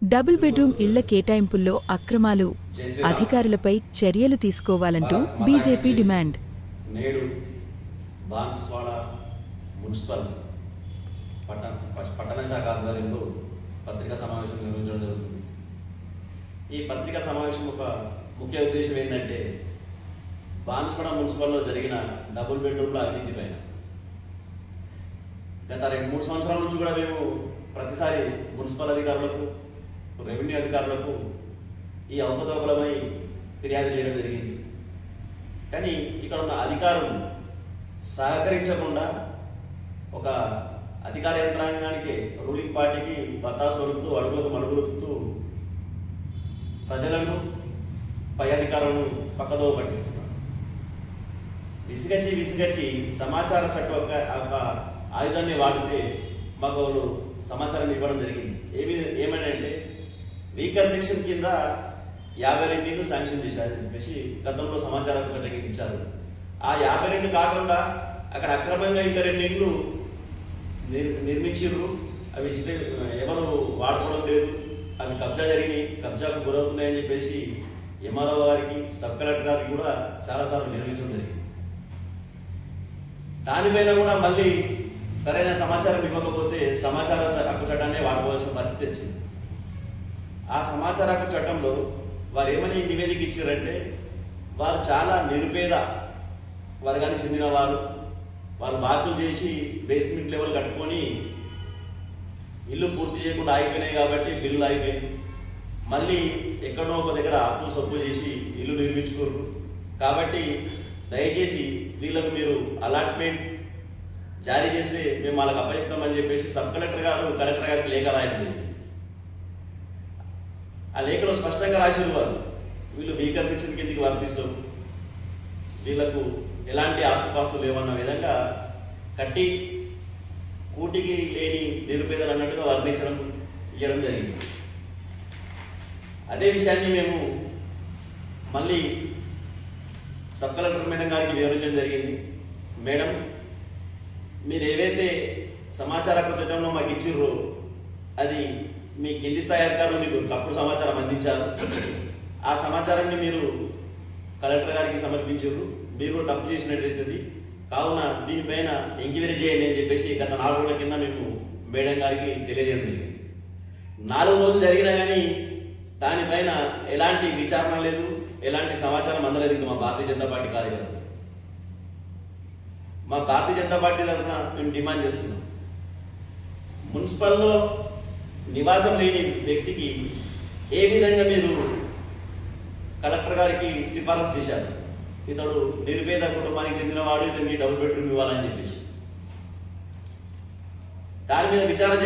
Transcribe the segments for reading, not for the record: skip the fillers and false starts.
Double bedroom ఇళ్ల కేటాయింపుల్లో అక్రమాలు, అధికారులపై చర్యలు తీసుకోవాలంటూ బీజేపీ డిమాండ్. నేడు బాన్స్వాడ మున్సిపల్ పట్టణ శాఖ ఆధ్వర్యంలో పత్రికా సమావేశం నిర్వహించడం జరుగుతుంది. ఈ పత్రికా సమావేశం ఒక ముఖ్య ఉద్దేశం ఏంటంటే బాన్స్వాడ మున్సిపల్లో జరిగిన డబుల్ బెడ్రూమ్ల అవినీతి పైన. గత 2-3 సంవత్సరాల నుంచి కూడా మేము ప్రతిసారి మున్సిపల్ అధికారులకు, రెవెన్యూ అధికారులకు ఈ అవకతవకలమై ఫిర్యాదు చేయడం జరిగింది. కానీ ఇక్కడ ఉన్న అధికారులు సహకరించకుండా ఒక అధికార యంత్రాంగానికి, రూలింగ్ పార్టీకి బతాసు వరుకుతూ, అడుగులకు మడుగులుతూ ప్రజలను, పై అధికారులను పక్కదోవ పట్టిస్తున్నారు. విసిగచ్చి సమాచార చట్టం ఒక ఆయుధాన్ని వాడితే మాకు వాళ్ళు సమాచారం ఇవ్వడం జరిగింది. ఏమని అంటే వీకర్ సెక్షన్ కింద 52 ఇళ్ళు శాంక్షన్ చేశారని చెప్పేసి గతంలో సమాచార చట్టం ఇచ్చారు. ఆ 52 కాకుండా అక్కడ అక్రమంగా ఇంకా 2 ఇళ్ళు నిర్మించారు. అవి ఎవరు వాడుకోవడం లేదు, అవి కబ్జాకు గురవుతున్నాయని చెప్పేసి ఎంఆర్ఓ గారికి, సబ్ కలెక్టర్ గారికి కూడా చాలాసార్లు నిర్వహించడం జరిగింది. దానిపైన కూడా మళ్ళీ సరైన సమాచారం ఇవ్వకపోతే సమాచార హక్కు చట్టాన్ని వాడుకోవాల్సిన పరిస్థితి వచ్చింది. ఆ సమాచార హక్కు చట్టంలో వారు ఏమని నివేదిక ఇచ్చారంటే, వారు చాలా నిరుపేద వర్గానికి చెందిన వాళ్ళు బాకులు చేసి బేస్మెంట్ లెవెల్ కట్టుకొని ఇల్లు పూర్తి చేయకుండా ఆగిపోయినాయి కాబట్టి బిల్లులు అయిపోయింది. మళ్ళీ ఎక్కడో ఒక దగ్గర అప్పు సొప్పు చేసి ఇల్లు నిర్మించుకోరు. కాబట్టి దయచేసి వీళ్ళకు మీరు అలాట్మెంట్ జారీ చేస్తే మేము వాళ్ళకి అప్పచెప్తామని చెప్పేసి సబ్ కలెక్టర్ గారు, కలెక్టర్ గారికి లేఖ రాయట్లేదు. ఆ లేఖలో స్పష్టంగా రాసిన వారు వీళ్ళు వీకర్ సెక్షన్ కిందికి వర్తిస్తారు, వీళ్లకు ఎలాంటి ఆస్తుపాస్తులు లేవన్న విధంగా కట్టి కూటికి లేని నిరుపేదలు అన్నట్టుగా ఇవ్వడం జరిగింది. అదే విషయాన్ని మేము మళ్ళీ సబ్ కలెక్టర్ మేడం గారికి వివరించడం జరిగింది. మేడం, మీరు ఏవైతే సమాచార హక్కు చట్టంలో మాకు ఇచ్చిర్రో అది మీ కింది స్థాయి అధికారులు మీకు తప్పుడు సమాచారం అందించారు. ఆ సమాచారాన్ని మీరు కలెక్టర్ గారికి సమర్పించారు, మీరు కూడా తప్పు చేసినట్లయితుంది. కావున దీనిపైన ఎంక్వైరీ చేయండి అని చెప్పేసి గత 4 రోజుల కింద మేము మేడం గారికి తెలియజేయడం జరిగింది. 4 రోజులు జరిగినా కానీ దానిపైన ఎలాంటి విచారణ లేదు, ఎలాంటి సమాచారం అందలేదు. ఇంకా మా భారతీయ జనతా పార్టీ కార్యకర్తలు, మా భారతీయ జనతా పార్టీ తరఫున మేము డిమాండ్ చేస్తున్నాం, మున్సిపల్లో నివాసం లేని వ్యక్తికి ఏ విధంగా మీరు కలెక్టర్ గారికి సిఫారసు చేశారు, ఇతడు నిరుపేద కుటుంబానికి చెందినవాడు, ఇతనికి డబుల్ బెడ్రూమ్ ఇవ్వాలని చెప్పేసి. దాని మీద విచారణ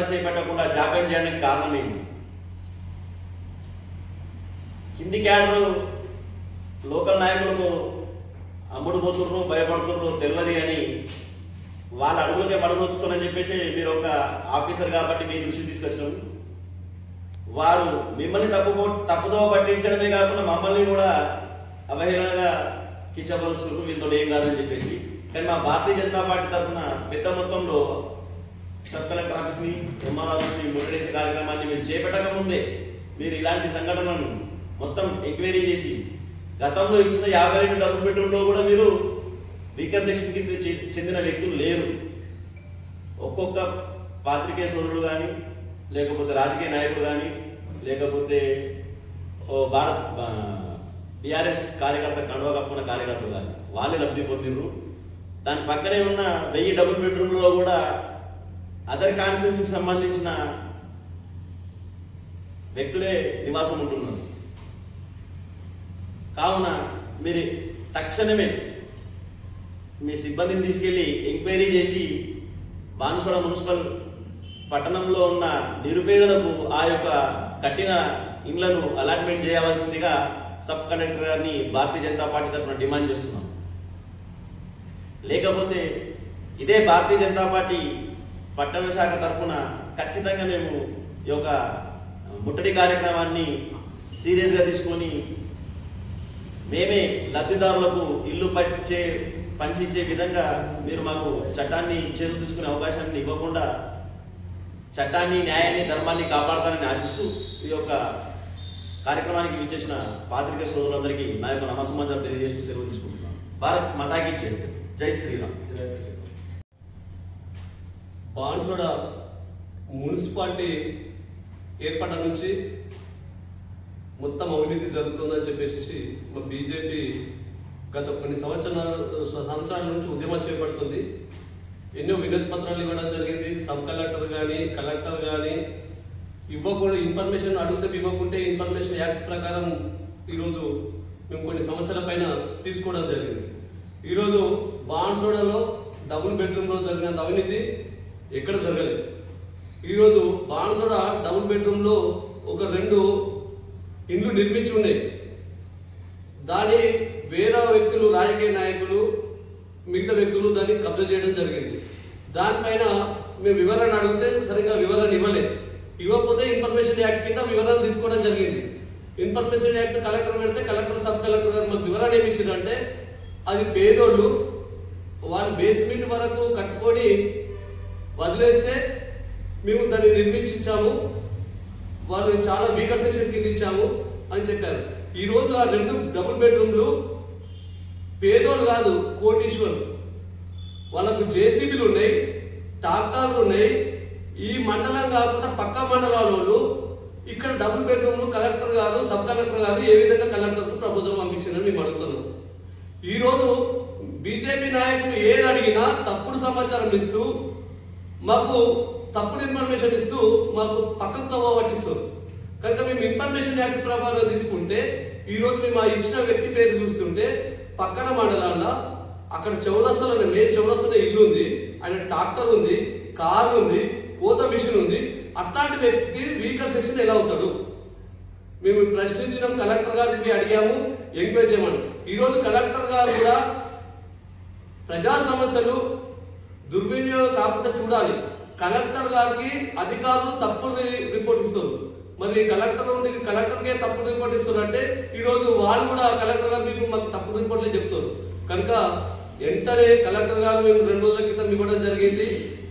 చేపట్టకుండా జాప్యం చేయడానికి కారణం ఏంటి? కింది క్యాడరు లోకల్ నాయకులకు అమ్ముడు పోతుర్రు, భయపడుతుర్రు తెలియదు. కానీ వాళ్ళ అడుగులకే మడుగుతున్నారని చెప్పేసి మీరు ఒక ఆఫీసర్ కాబట్టి మీ దృష్టికి తీసుకొచ్చినాము. వారు మిమ్మల్ని తప్పుదోవ పట్టించడమే కాకుండా మమ్మల్ని కూడా అవహేళనగా కించపరుస్తున్నారు, వీళ్ళతో ఏం కాదని చెప్పేసి. కానీ మా భారతీయ జనతా పార్టీ తరఫున పెద్ద మొత్తంలో సబ్ కలెక్టర్ ఆఫీస్ని, ఎంఆర్ ఆఫీస్ని ముట్టడించే కార్యక్రమాన్ని మేము చేపట్టక ముందే మీరు ఇలాంటి సంఘటనలను మొత్తం ఎంక్వైరీ చేసి గతంలో ఇచ్చిన 52 డబుల్ బెడ్రూమ్లో కూడా మీరు వీకర్ సెక్షన్ కింద చెందిన వ్యక్తులు లేరు. ఒక్కొక్క పాత్రికేయ సోదరుడు కానీ, లేకపోతే రాజకీయ నాయకుడు కానీ, లేకపోతే బీఆర్ఎస్ కార్యకర్త, కండువా కప్పుకున్న కార్యకర్తలు కానీ వాళ్ళే లబ్ధి పొందిర్రు. దాని పక్కనే ఉన్న 1000 డబుల్ బెడ్రూమ్లో కూడా అదర్ కాన్సెన్స్కి సంబంధించిన వ్యక్తులే నివాసం ఉంటున్నారు. కావున మీరు తక్షణమే మీ సిబ్బందిని తీసుకెళ్లి ఎంక్వైరీ చేసి బాన్స్వాడ మున్సిపల్ పట్టణంలో ఉన్న నిరుపేదలకు ఆ యొక్క కట్టిన ఇండ్లను అలాట్మెంట్ చేయవలసిందిగా సబ్ కలెక్టర్ గారిని భారతీయ జనతా పార్టీ తరఫున డిమాండ్ చేస్తున్నాం. లేకపోతే ఇదే భారతీయ జనతా పార్టీ పట్టణ శాఖ తరఫున ఖచ్చితంగా మేము ఈ యొక్క ముట్టడి కార్యక్రమాన్ని సీరియస్గా తీసుకొని మేమే లబ్ధిదారులకు ఇల్లు పంచిచ్చే విధంగా మీరు మాకు చట్టాన్ని చేతులు తీసుకునే అవకాశాన్ని ఇవ్వకుండా చట్టాన్ని, న్యాయాన్ని, ధర్మాన్ని కాపాడతానని ఆశిస్తూ ఈ యొక్క కార్యక్రమానికి విచ్చేసిన పాత్రికేయ సోదరులందరికీ నా యొక్క నమస్సుమంజలు తెలియజేస్తూ సెలవు తీసుకుంటున్నాను. భారత్ మాతాకి జై శ్రీరామ్. బాన్సువాడ మున్సిపాలిటీ ఏర్పడ్డ నుంచి మొత్తం అవినీతి జరుగుతుందని చెప్పేసి మా బీజేపీ గత కొన్ని సంవత్సరాల నుంచి ఉద్యమం చేపడుతుంది. ఎన్నో వినతి పత్రాలు ఇవ్వడం జరిగింది. సబ్ కలెక్టర్ కానీ, కలెక్టర్ కానీ ఇవ్వకూడదు, ఇన్ఫర్మేషన్ అడిగితే ఇవ్వకుంటే ఇన్ఫర్మేషన్ యాక్ట్ ప్రకారం ఈరోజు మేము కొన్ని సమస్యల పైన తీసుకోవడం జరిగింది. ఈరోజు బాన్సువాడలో డబుల్ బెడ్రూమ్లో జరిగినంత అవినీతి ఎక్కడ జరగలేదు. ఈరోజు బాన్సువాడ డబుల్ బెడ్రూమ్లో ఒక 2 ఇండ్లు నిర్మించి ఉన్నాయి. దాని వేరే వ్యక్తులు, రాజకీయ నాయకులు, మిగతా వ్యక్తులు దాన్ని కబ్జా చేయడం జరిగింది. దానిపైన మేము వివరణ అడిగితే సరిగ్గా వివరణ ఇవ్వకపోతే ఇన్ఫర్మేషన్ యాక్ట్ కింద వివరణ తీసుకోవడం జరిగింది. ఇన్ఫర్మేషన్ యాక్ట్ కలెక్టర్ పెడితే కలెక్టర్, సబ్ కలెక్టర్ గారు మాకు వివరణ ఏమి ఇచ్చిందంటే అది పేదోళ్ళు వాళ్ళు బేస్మెంట్ వరకు కట్టుకొని వదిలేస్తే మేము దాన్ని నిర్మించాము, వాళ్ళు చాలా వీకర్ సెక్షన్ కింద ఇచ్చాము అని చెప్పారు. ఈరోజు ఆ 2 డబుల్ బెడ్రూమ్లు పేదోళ్ళు కాదు, కోటీశ్వరులు. వాళ్ళకు జేసీబీలు ఉన్నాయి, ట్రాక్టర్లు ఉన్నాయి. ఈ మండలం కాకుండా పక్క మండలాల ఇక్కడ డబుల్ బెడ్రూమ్లు కలెక్టర్ గారు, సబ్ కలెక్టర్ గారు ఏ విధంగా కలెక్టర్కు ప్రపోజల్ పంపించారని మేము అడుగుతున్నాం. ఈరోజు బీజేపీ నాయకులు ఏది అడిగినా తప్పుడు సమాచారం ఇస్తూ, మాకు తప్పుడు ఇన్ఫర్మేషన్ ఇస్తూ మాకు పక్కకు తవ్వ పట్టిస్తారు. కనుక మేము ఇన్ఫర్మేషన్ యాక్ట్ ప్రకారం తీసుకుంటే ఈరోజు మేము ఆ ఇచ్చిన వ్యక్తి పేరు చూస్తుంటే పక్కన మండలాల్లో అక్కడ చౌరస్తలో మెయిన్ చౌరస్తలో ఇల్లు ఉంది, ఆయన ట్రాక్టర్ ఉంది, కారు ఉంది, కోత మిషన్ ఉంది. అట్లాంటి వ్యక్తి వీకర్ సెక్షన్ ఎలా అవుతాడు? మేము ప్రశ్నించడం కలెక్టర్ గారికి అడిగాము, ఎంక్వైరీ చేయమని. ఈరోజు కలెక్టర్ గారు కూడా ప్రజా సమస్యలు దుర్వినియోగం కాకుండా చూడాలి. కలెక్టర్ గారికి అధికారులు తప్పుడు రిపోర్ట్ ఇస్తారు. మరి కలెక్టర్కే తప్పుడు రిపోర్ట్ ఇస్తారంటే ఈరోజు వాళ్ళు కూడా కలెక్టర్ గారు మీకు మాకు తప్పుడు రిపోర్ట్లే చెప్తారు. కనుక వెంటనే కలెక్టర్ గారు మేము 2 రోజుల క్రితం ఇవ్వడం జరిగింది.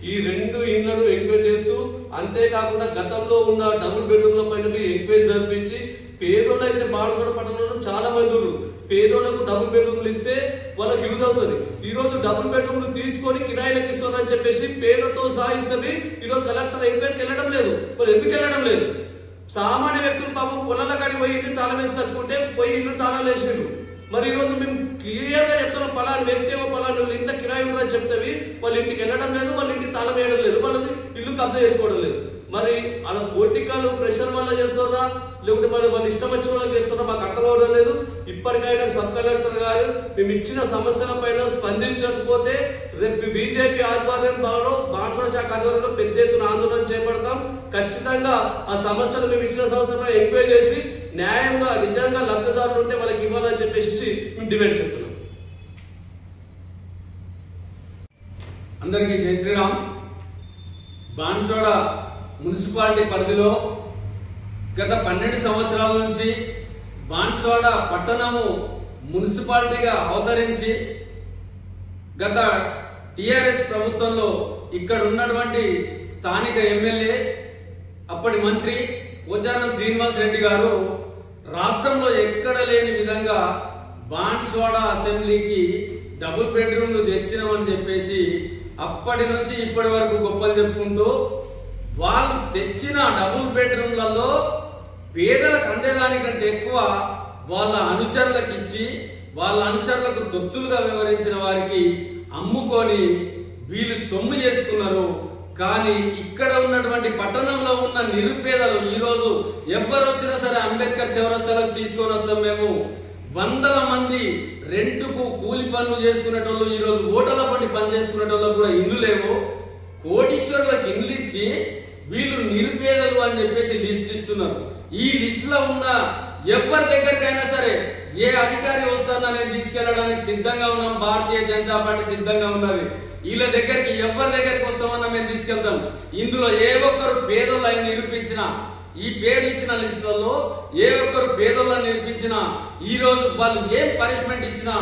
ఈ 2 ఇండ్లను ఎంక్వైరీ చేస్తూ, అంతేకాకుండా గతంలో ఉన్న డబుల్ బెడ్రూమ్ల పైన ఎంక్వైరీ జరిపించి, పేదోళ్ళు అయితే బాన్సువాడ పట్టణంలో చాలా మంది ఉన్నారు. పేదోళ్లకు డబుల్ బెడ్రూమ్లు ఇస్తే వాళ్ళకి యూజ్ అవుతుంది. ఈ రోజు డబుల్ బెడ్రూమ్లు తీసుకొని కిరాయిలకు ఇస్తారని చెప్పేసి పేర్లతో సాగిస్తుంది. ఈరోజు కలెక్టర్ ఎంక్వైరీకి వెళ్ళడం లేదు. మరి ఎందుకు వెళ్ళడం లేదు? సామాన్య వ్యక్తులు పాపం పొలాల కాడికి పోయి ఇంటి తాళం వేసి కట్టుకుంటే పోయి ఇల్లు తాళాలు వేసిండు. మరి ఈరోజు మేము క్లియర్గా చెప్తున్నాం, పలాని వ్యక్తి పలాని ఇంత కిరాయి ఉంటుందని చెప్తేవి వాళ్ళ ఇంటికి వెళ్ళడం లేదు, వాళ్ళ ఇంటికి తాళం వేయడం లేదు, వాళ్ళది ఇల్లు కబ్జా చేసుకోవడం లేదు. మరి అలా పొలిటికల్ ప్రెషర్ వల్ల చేస్తారా లేకుంటే వాళ్ళు ఇష్టం వచ్చిన వాళ్ళకి చేస్తారా మాకు అర్థం అవడం లేదు. ఇప్పటికైనా సబ్ కలెక్టర్ గారు మేము ఇచ్చిన సమస్యల పైన స్పందించకపోతే రేపు బీజేపీ ఆధ్వర్యంలో బాన్సువాడ శాఖ ఆధ్వర్యంలో పెద్ద ఎత్తున ఆందోళన చేపడతాం. ఖచ్చితంగా ఆ సమస్యలు మేము ఇచ్చిన సమస్యలను ఎంక్వైరీ చేసి న్యాయంగా నిజంగా లబ్ధిదారులు ఉంటే వాళ్ళకి ఇవ్వాలని చెప్పేసి మేము డిమాండ్ చేస్తున్నాం. అందరికీ జై శ్రీరామ్. బాన్సువాడ మున్సిపాలిటీ పరిధిలో గత 12 సంవత్సరాల నుంచి బాన్సువాడ పట్టణము మున్సిపాలిటీగా అవతరించి గత టిఆర్ఎస్ ప్రభుత్వంలో ఇక్కడ ఉన్నటువంటి స్థానిక ఎమ్మెల్యే అప్పటి మంత్రి పోచారం శ్రీనివాస్ రెడ్డి గారు రాష్ట్రంలో ఎక్కడ లేని విధంగా బాన్సువాడ అసెంబ్లీకి డబుల్ బెడ్రూమ్లు తెచ్చినామని చెప్పేసి అప్పటి నుంచి ఇప్పటి వరకు గొప్పలు చెప్పుకుంటూ వాళ్ళు తెచ్చిన డబుల్ బెడ్రూమ్లలో పేదలకు అందేదానికంటే ఎక్కువ వాళ్ళ అనుచరులకు ఇచ్చి వాళ్ళ అనుచరులకు తొత్తులుగా వివరించిన వారికి అమ్ముకొని వీళ్ళు సొమ్ము చేసుకున్నారు. కానీ ఇక్కడ ఉన్నటువంటి పట్టణంలో ఉన్న నిరుపేదలు ఈరోజు ఎవ్వరు వచ్చినా సరే అంబేద్కర్ చౌరస్తాలకు తీసుకొని వస్తాం. మేము వందల మంది రెంటుకు కూలి పనులు చేసుకునేటోళ్ళు ఈరోజు ఓటల పట్టి పని చేసుకునేటోళ్ళకు కూడా ఇల్లు లేవు. కోటీశ్వరులకు ఇండ్లు ఇచ్చి వీళ్ళు నిరుపేదలు అని చెప్పేసి లిస్ట్ ఇస్తున్నారు. ఈ లిస్ట్ లో ఉన్న ఎవరి దగ్గరికైనా సరే ఏ అధికారి వస్తానని తీసుకెళ్లడానికి సిద్ధంగా ఉన్నాం. భారతీయ జనతా పార్టీ సిద్ధంగా ఉన్నది. వీళ్ళ దగ్గరికి ఎవరి దగ్గరికి వస్తామన్నా మేము తీసుకెళ్తాం. ఇందులో ఏ ఒక్కరు పేదోళ్ళు ఆయన నిరూపించినా, ఈ పేరు ఇచ్చిన లిస్టులలో ఏ ఒక్కరు పేదోళ్ళని నిరూపించినా, ఈ రోజు వాళ్ళు ఏం పనిష్మెంట్ ఇచ్చినా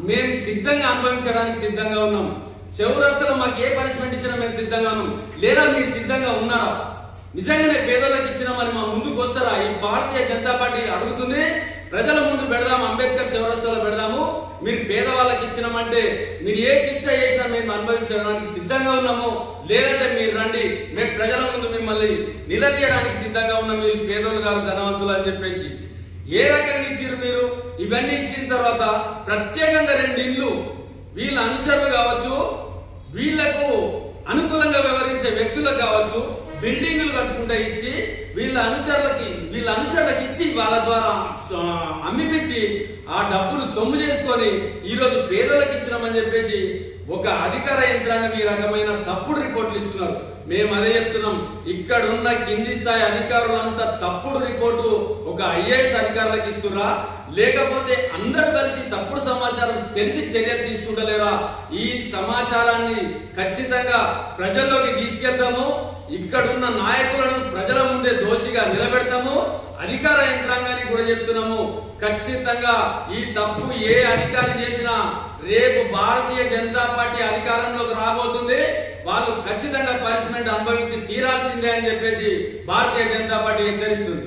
మేము సిద్ధంగా అనుభవించడానికి సిద్ధంగా ఉన్నాం. చౌరస్తలో మాకు ఏ పనిష్మెంట్ ఇచ్చినా మేము సిద్ధంగా ఉన్నాం. లేదా మీరు సిద్ధంగా ఉన్నారా? నిజంగానే పేదలకు ఇచ్చినామని మా ముందుకు వస్తారా? ఈ భారతీయ జనతా పార్టీ అడుగుతుంది. ప్రజల ముందు పెడదాము, అంబేద్కర్ చౌరస్తాలో పెడదాము. మీరు పేదవాళ్ళకి ఇచ్చినామంటే మీరు ఏ శిక్ష చేసినా మేము అనుభవించడానికి సిద్ధంగా ఉన్నాము, లేదంటే మీరు రండి, మేము ప్రజల ముందు మిమ్మల్ని నిలదీయడానికి సిద్ధంగా ఉన్నాం, మీరు పేదోళ్ళు గారు ధనవంతులు అని చెప్పేసి ఏ రకంగా ఇచ్చారు మీరు? ఇవన్నీ ఇచ్చిన తర్వాత ప్రత్యేకంగా 2 ఇళ్ళు వీళ్ళ అనుచరులు కావచ్చు, వీళ్లకు అనుకూలంగా వ్యవహరించే వ్యక్తులకు కావచ్చు బిల్డింగులు కట్టుకుంటా ఇచ్చి వీళ్ళ అనుచరులకు ఇచ్చి వాళ్ళ ద్వారా అమ్మిపించి ఆ డబ్బులు సొమ్ము చేసుకొని ఈరోజు పేదలకు ఇచ్చినామని చెప్పేసి ఒక అధికార యంత్రాంగం ఈ రకమైన తప్పుడు రిపోర్ట్లు ఇస్తున్నారు. మేము అదే చెప్తున్నాం, ఇక్కడ ఉన్న కింది స్థాయి అధికారులంతా తప్పుడు రిపోర్టు ఒక ఐఏఎస్ అధికారులకు ఇస్తున్నా, లేకపోతే అందరూ కలిసి తప్పుడు సమాచారం తెలిసి చర్యలు తీసుకుంటలేరా? ఈ సమాచారాన్ని ఖచ్చితంగా ప్రజల్లోకి తీసుకెళ్తాము, ఇక్కడున్న నాయకులను ప్రజల ముందే దోషిగా నిలబెడతాము. అధికార యంత్రాంగానికి కూడా చెప్తున్నాము, ఖచ్చితంగా ఈ తప్పు ఏ అధికారి చేసినా రేపు భారతీయ జనతా పార్టీ అధికారంలోకి రాబోతుంది, వాళ్ళు ఖచ్చితంగా పనిష్మెంట్ అనుభవించి తీరాల్సిందే అని చెప్పేసి భారతీయ జనతా పార్టీ హెచ్చరిస్తుంది.